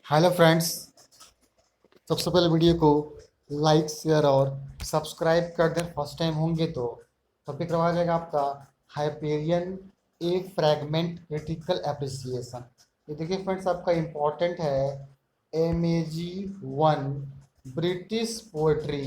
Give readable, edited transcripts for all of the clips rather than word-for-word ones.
Hello friends. सबसे पहले video को लाइक शेयर और सब्सक्राइब कर दें। फर्स्ट टाइम होंगे तो टॉपिक रहा जाएगा आपका हाइपेरियन ए फ्रैगमेंट क्रिटिकल एप्रिसिएशन। ये देखिए फ्रेंड्स, आपका इम्पोर्टेंट है। MEG 1 ब्रिटिश पोएट्री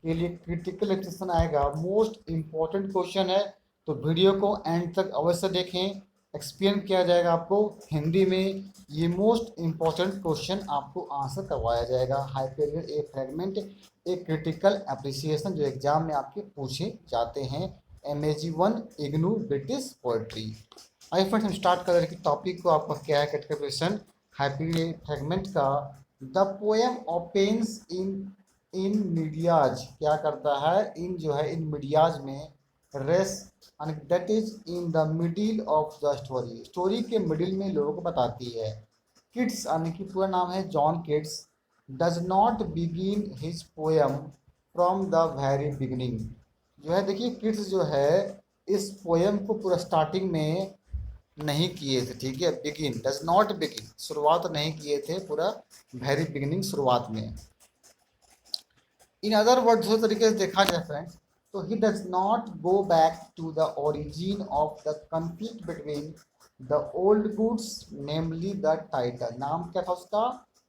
के लिए क्रिटिकल एप्रिसिएशन आएगा। मोस्ट इम्पोर्टेंट क्वेश्चन है, तो वीडियो को एंड तक अवश्य देखें। एक्सप्लेन किया जाएगा आपको हिंदी में। ये मोस्ट इम्पॉर्टेंट क्वेश्चन आपको आंसर करवाया जाएगा। हाइपेरियन ए फ्रेगमेंट एक क्रिटिकल एप्रिसिएशन जो एग्जाम में आपके पूछे जाते हैं। MEG 1 IGNOU British poetry. आइए फ्रेंड्स, हम स्टार्ट कर रहे हैं टॉपिक को। आपका क्या है क्रिटिकल क्वेश्चन हाइपेरियन फ्रेगमेंट का। The poem opens in in medias क्या करता है, इन जो है इन मीडियाज में res that is in the middle of the story, story के मिडिल में लोगों को बताती है। किड्स यानी कि पूरा नाम है John Keats does not begin his poem from the very beginning. जो है देखिए, किड्स जो है इस पोएम को पूरा स्टार्टिंग में नहीं किए थे। ठीक है, बिगिन डज नॉट बिगिन, शुरुआत नहीं किए थे पूरा वेरी बिगिनिंग, शुरुआत में। इन अदर वर्ड दूसरे तरीके से देखा जाए फ्रेंड्स, तो he does not go back to the origin of the conflict between the old goods namely the title. नाम क्या था उसका?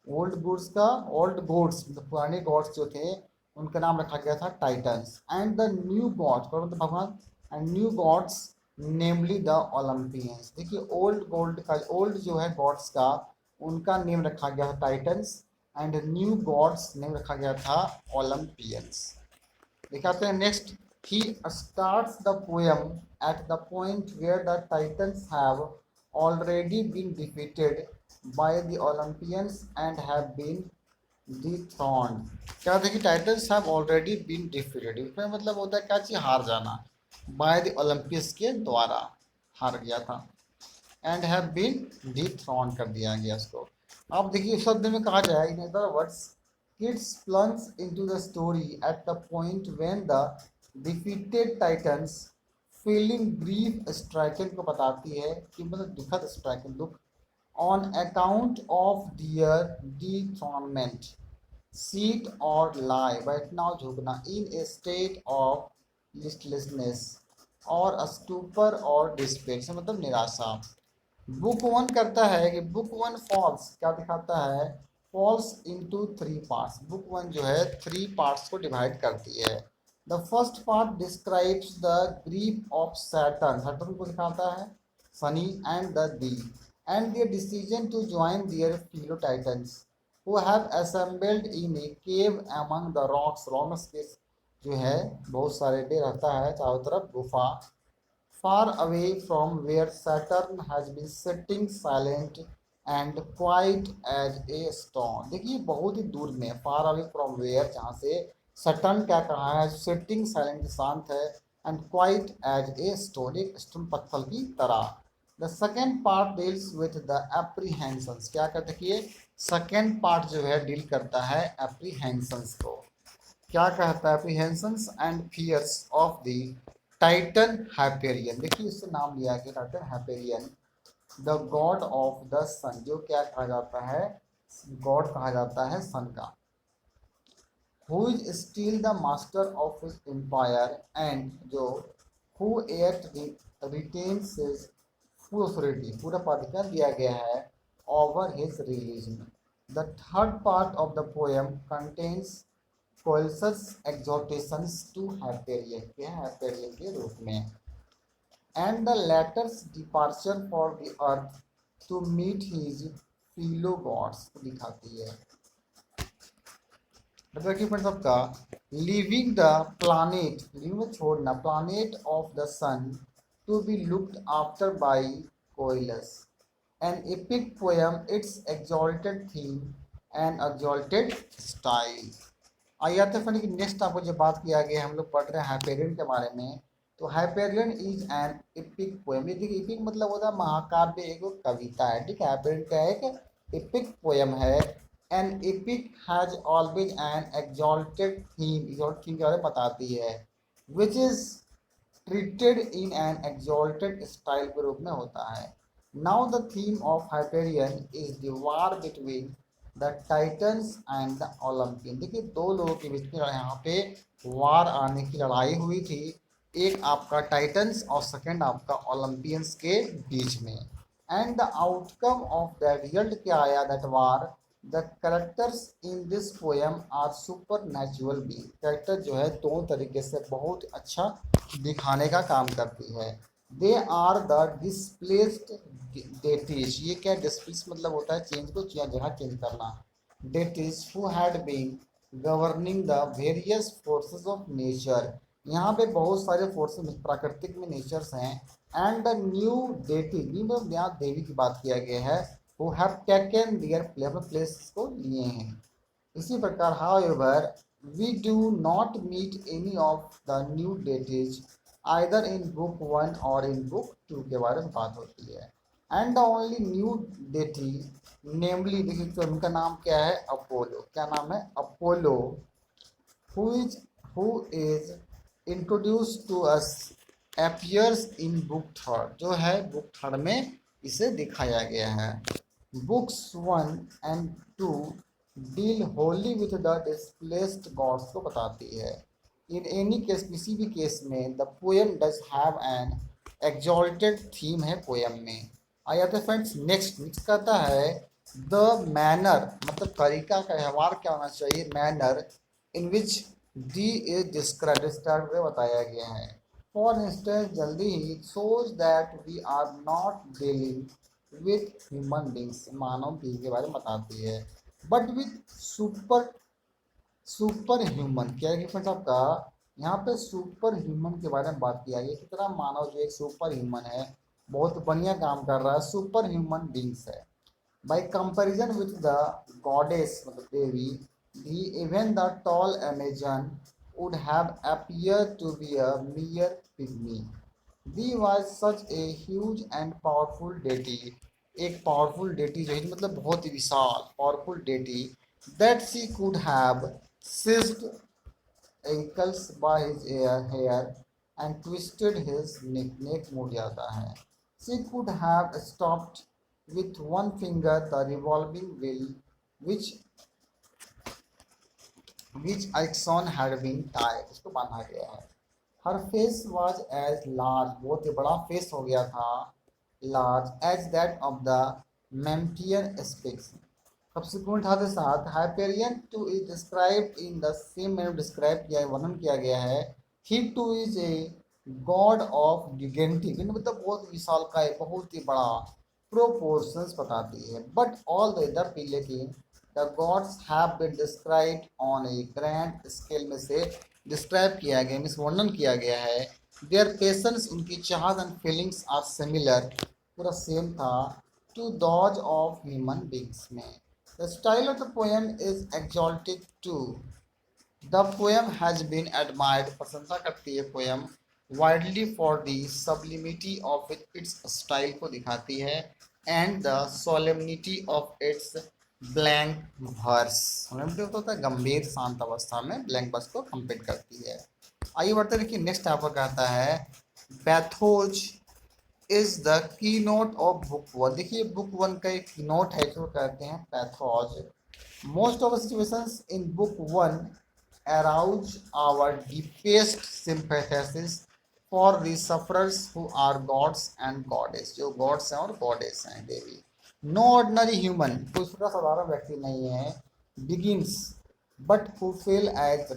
ओल्ड गुड्स का। ओल्ड गॉड्स मतलब पुराने गॉड्स जो थे उनका नाम रखा गया था Titans. And the new gods मतलब भगवान, and new gods namely the Olympians. देखिए ओल्ड गोल्ड का, ओल्ड जो है गॉड्स का, उनका नेम रखा गया था Titans, and new gods name रखा गया था ओलंपियंस। दिखाते हैं next. He starts the poem at the point where the Titans have already been defeated by the Olympians and have been dethroned. क्या देखिए, Titans have already been defeated, इसमें मतलब होता है क्या चीज, हार जाना। बाय द ओलंपियंस के द्वारा हार गया था, एंड हैव बीन डिथ्रॉन कर दिया गया उसको। अब देखिए शब्द में कहा जाए, in other words Keats plunge into the story at the point when the defeated Titans feeling grief stricken को बताती है कि मतलब दुखद स्ट्राइकन, दुख on account of their dethronement, seat और लाई बैठना और झुकना, इन ए स्टेट ऑफ लिस्टलेसनेस और स्टूपर और डिस्पेयर से मतलब निराशा। बुक 1 करता है कि बुक 1 फॉल्स क्या दिखाता है, फॉल्स इनटू 3 पार्ट्स। बुक 1 जो है 3 पार्ट्स को डिवाइड करती है। The first part describes the grief of Saturn, Saturn को दिखाता है, sunny and the Thea, and their decision to join their fellow titans who have assembled in a cave among the rocks. Rocks के जो है बहुत सारे day रहता है चारों तरफ गुफा। far away from where Saturn has been sitting silent and quiet as a stone। देखिए बहुत ही दूर में, far away from where, जहाँ से सटर्न क्या कहा है, सिटिंग साइलेंट शांत है, and quiet as a stone, एक स्टोन पत्थर की तरह। The second part deals with the apprehensions, क्या कहते हैं, सेकेंड पार्ट जो है डील करता है एप्रीहेंशंस को। क्या कहता है, apprehensions and fears of the Titan Hyperion. देखिए इससे नाम लिया गया Titan Hyperion, the god of the sun, जो क्या कहा जाता है, गॉड कहा जाता है सन का। Who is still the master of his empire, and जो who yet retains his full authority, पूरा प्राधिकार दिया गया है over his religion. The third part of the poem contains Coelus exhortations to Hyperion के, हाइपेरियन के रूप में, and the latter's departure for the earth to meet his fellow gods दिखाती है। मतलब कि फ्रेंड्स आपका लिविंग द प्लानेट, लिविंग में छोड़ना, planet of the sun to be looked after by Coelus, an epic poem, its exalted theme and exalted style. आइए आते हैं कि नेक्स्ट आपको जो बात किया गया, हम लोग पढ़ रहे हैं हाइपेरियन के बारे में। तो Hyperion is an epic poem, ये देखिए एपिक मतलब होता है महाकाव्य, एक कविता है। ठीक है, हाइपेरियन का एक एपिक पोएम है। An epic has always an exalted theme, exalted theme के बारे में बताती है, which is treated in an exalted style के रूप में होता है। Now the theme of Hyperion is the war between the titans and the Olympian. देखिए दो लोगों के बीच में यहाँ पे वार आने की लड़ाई हुई थी, एक आपका टाइटन्स और सेकंड आपका ओलंपियंस के बीच में। And the outcome of the result क्या आया that war, the characters in this poem are super natural being. Character जो है दोनों तरीके से बहुत अच्छा दिखाने का काम करती है। They are the displaced deities. ये क्या डिस्प्लेस मतलब होता है चेंज को जगह चेंज करना। Deities who had been governing the various forces of nature. यहाँ पे बहुत सारे फोर्सेस प्राकृतिक में नेचर्स हैं। And the new deity, new मतलब यहाँ देवी की बात किया गया है, who have taken their place को लिए हैं। इसी प्रकार however we do not meet any of the new deities either in book 1 or in book 2 के बारे में बात होती है। And the only new deity नेमली, देखिए तो उनका नाम क्या है, अपोलो। क्या नाम है, Apollo. who is who is introduced to us appears in book third, जो है बुक थर्ड में इसे दिखाया गया है। Books 1 and 2 deal wholly with the displaced gods को बताती है। इन एनी केस, किसी भी केस में the poem does have an exalted theme है पोएम में। आ जाते हैं फ्रेंड्स नेक्स्ट। नेक्स्ट कहता है द मैनर, मतलब तरीका का व्यवहार क्या होना चाहिए, manner in which he is describe में बताया गया है। फॉर इंस्टेंस जल्दी ही shows that we are not dealing with human beings, मानव बींग के बारे में बताती है, बट विथ सुपर ह्यूमन। क्या है फ्रेंड्स आपका यहाँ पे सुपर ह्यूमन के बारे में बात किया गया, कितना मानव जो एक सुपर ह्यूमन है, बहुत बढ़िया काम कर रहा है, सुपर ह्यूमन बींग्स है। By comparison with the goddess मतलब देवी, the even the tall Amazon would have appeared to be a mere pygmy. He was such a huge and powerful deity, एक पावरफुल डेटी जो है मतलब बहुत ही विशाल powerful deity, that she could have seized ankles by his hair and twisted his neck मुड़ जाता है। She could have stopped with one finger the revolving wheel which axon had been tied, इसको बांधा गया है। Her face was as large, बहुत ही बड़ा फेस हो गया था, large as that of the Memphian sphinx. Subsequent था के साथ Hyperion too is described in the same manner describe किया वर्णन किया गया है। He too is a god of gigantic, मतलब बहुत विशाल का है, बहुत ही बड़ा प्रोपोर्शंस बताती है। बट ऑल द अदर, लेकिन the gods have been described on a grand scale में से डिस्क्राइब किया गया मीन्स वर्णन किया गया है। देयर पेशेंस, उनकी चाहत एंड फीलिंग्स आर सिमिलर, पूरा सेम था, to those of human beings में। The style of the poem is exalted too, the poem has been admired, प्रशंसा करती है poem, widely for the sublimity of its style को दिखाती है, and the solemnity of its blank verse, होता है गंभीर शांत अवस्था में ब्लैंक वर्स को कंप्लीट करती है। आइए बढ़ते देखिए नेक्स्ट यहाँ पर कहता है pathos is the key note of book 1। देखिए बुक 1 का एक की नोट है जो कहते हैं pathos. Most of situations in book 1 arouse our deepest sympathies for the sufferers who are gods and goddess, जो gods हैं और goddess हैं देवी। नो ऑर्डनरी ह्यूमन, कोई छोटा साधारण व्यक्ति नहीं है, begins but who fell as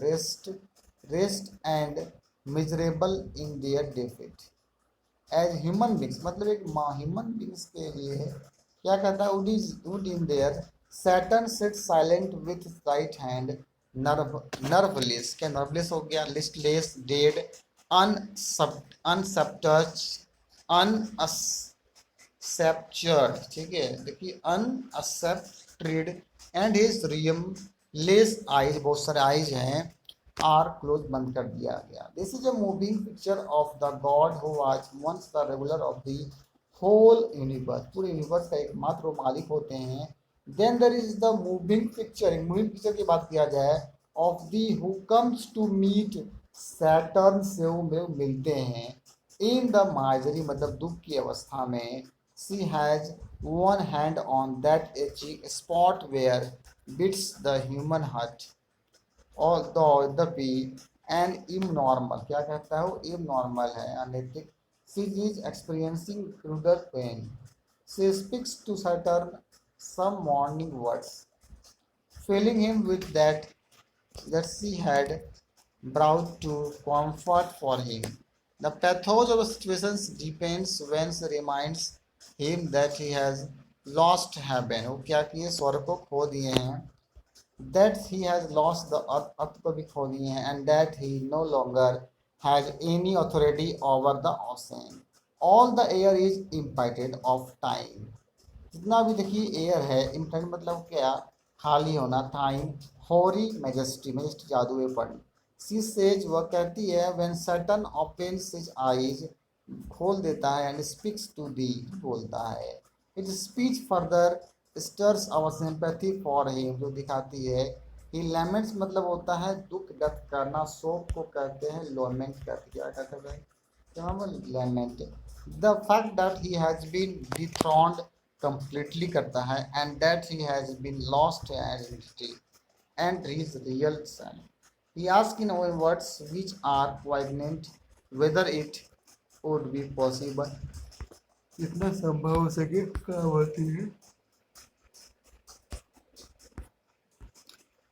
rest and miserable in their defeat as human beings, मतलब एक ह्यूमन बींग्स के लिए क्या कहता है, would in their Saturn sit silent with right hand nerveless, क्या नर्वलेस हो गया, लिस्टलेस, डेड, अनसप्टच, अनअसेप्चर्ड, ठीक है, देखिए unaccepted, and his realmless eyes, बहुत सारे आइज हैं, आर क्लोज, बंद कर दिया गया। This is a moving picture of the god who was once the regular of the whole universe, पूरे यूनिवर्स का एकमात्र मालिक होते हैं। Then there is the moving picture, moving picture की बात किया जाए, of Thea who comes to meet Saturn, से वो मिलते हैं, इन द माइजरी मतलब दुख की अवस्था में, She has one hand on that itchy spot where beats the human heart. Although the bee an abnormal, क्या कहता है वो abnormal है अनैतिक. She is experiencing cruder pain. She speaks to Saturn some morning words, filling him with that she had brought to comfort for him. The pathos of the situation depends when she reminds him that he has lost heaven. वो क्या किए स्वर्ग को खो दिए हैं. That he has lost the earth, अर्थ को भी खो दिए हैं. And that he no longer has any authority over the ocean. All the air is impacted of time. जितना भी देखिए एयर है इम्पैक्ट मतलब क्या, खाली होना. टाइम होरी मेजेस्टी, मेजेस्टी जादू है पढ़. सी सेज वह कहती है when Saturn opens his eyes, खोल देता है. एंड स्पीक्स टू दी, बोलता है. It speech further stirs our sympathy for him, जो दिखाती है. ही लेमेंट्स मतलब होता है दुख व्यक्त करना. शोक को कहते हैं लोमेंट करते, क्या कहते हैं क्या lament. The fact that he has been dethroned completely करता है. and that he has been lost identity and his real son. He asks in our words which are poignant whether it would be possible, कितना संभव हो सके क्या होती है,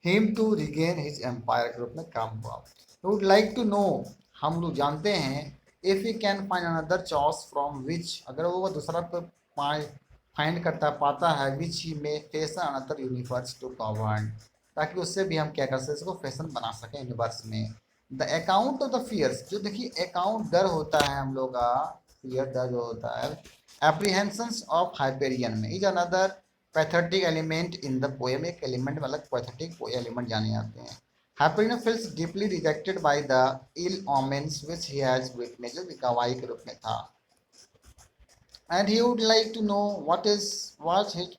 him to regain his empire. Group में काम हुआ. he would like to know, हम लोग जानते हैं, if he can find another choice from which, अगर वो दूसरा कोई फाइंड करता पाता है, which he may fashion another universe to govern, ताकि उससे भी हम क्या कर सकते इसको फैशन बना सकें यूनिवर्स में. The account of the fears, जो देखिए अकाउंट डर होता है हम लोग का, फियर डर जो होता है. एप्रीहेंशंस ऑफ हाइपेरियन में is another pathetic element in the poem. एक एलिमेंट में अलग पैथेटिक एलिमेंट जाने जाते हैं. Hyperion feels deeply rejected by the ill omens which he has witness, जो गवाही के रूप में था. And he would like to know what his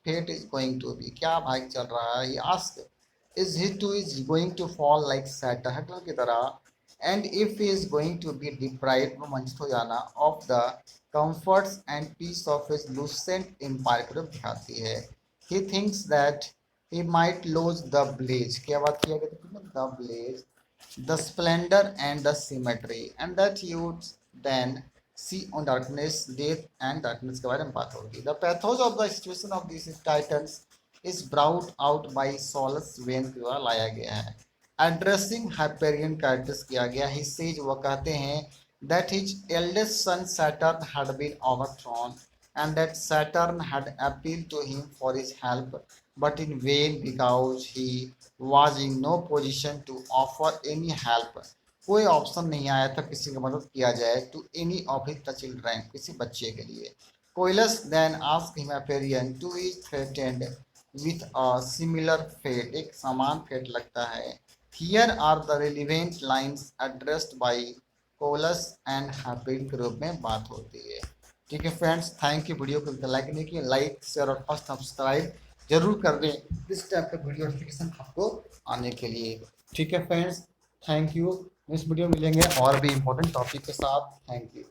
fate is going to be. क्या भाग चल रहा है. He asked, is he too is going to fall like Saturn की तरह, and if he is going to be deprived, वंचित हो जाना, of the comforts and peace of his lucent empire को दिखाती है. He thinks that he might lose the blaze. क्या बात किया गया, the blaze, the splendor and the symmetry, and that he would then see on darkness, death and darkness के बारे में बात होगी. The pathos of the situation of this Titans is brought out by सोलस वेन के द्वारा लाया गया है. एड्रेसिंग हाइपेरियन का एड्रेस किया गया. ही सेज, वो कहते हैं, that his eldest son Saturn had been overthrown and that Saturn had appealed to him for his help, but in vain because he was in no position to offer any help. कोई option नहीं आया था किसी की मदद किया जाए. To any of his the children, किसी बच्चे के लिए. Coelus then asked him Hyperion too is threatened with a similar fate, एक समान फेट लगता है. Here are the relevant lines addressed by Coelus and Hyperion के रूप में बात होती है. ठीक है फ्रेंड्स, थैंक यू. वीडियो को लाइक नहीं किया, लाइक शेयर और फर्स्ट सब्सक्राइब जरूर कर दें इस टाइप का वीडियो नोटिफिकेशन आपको आने के लिए. ठीक है फ्रेंड्स, थैंक यू. इस वीडियो मिलेंगे और भी इम्पोर्टेंट टॉपिक के साथ. Thank you.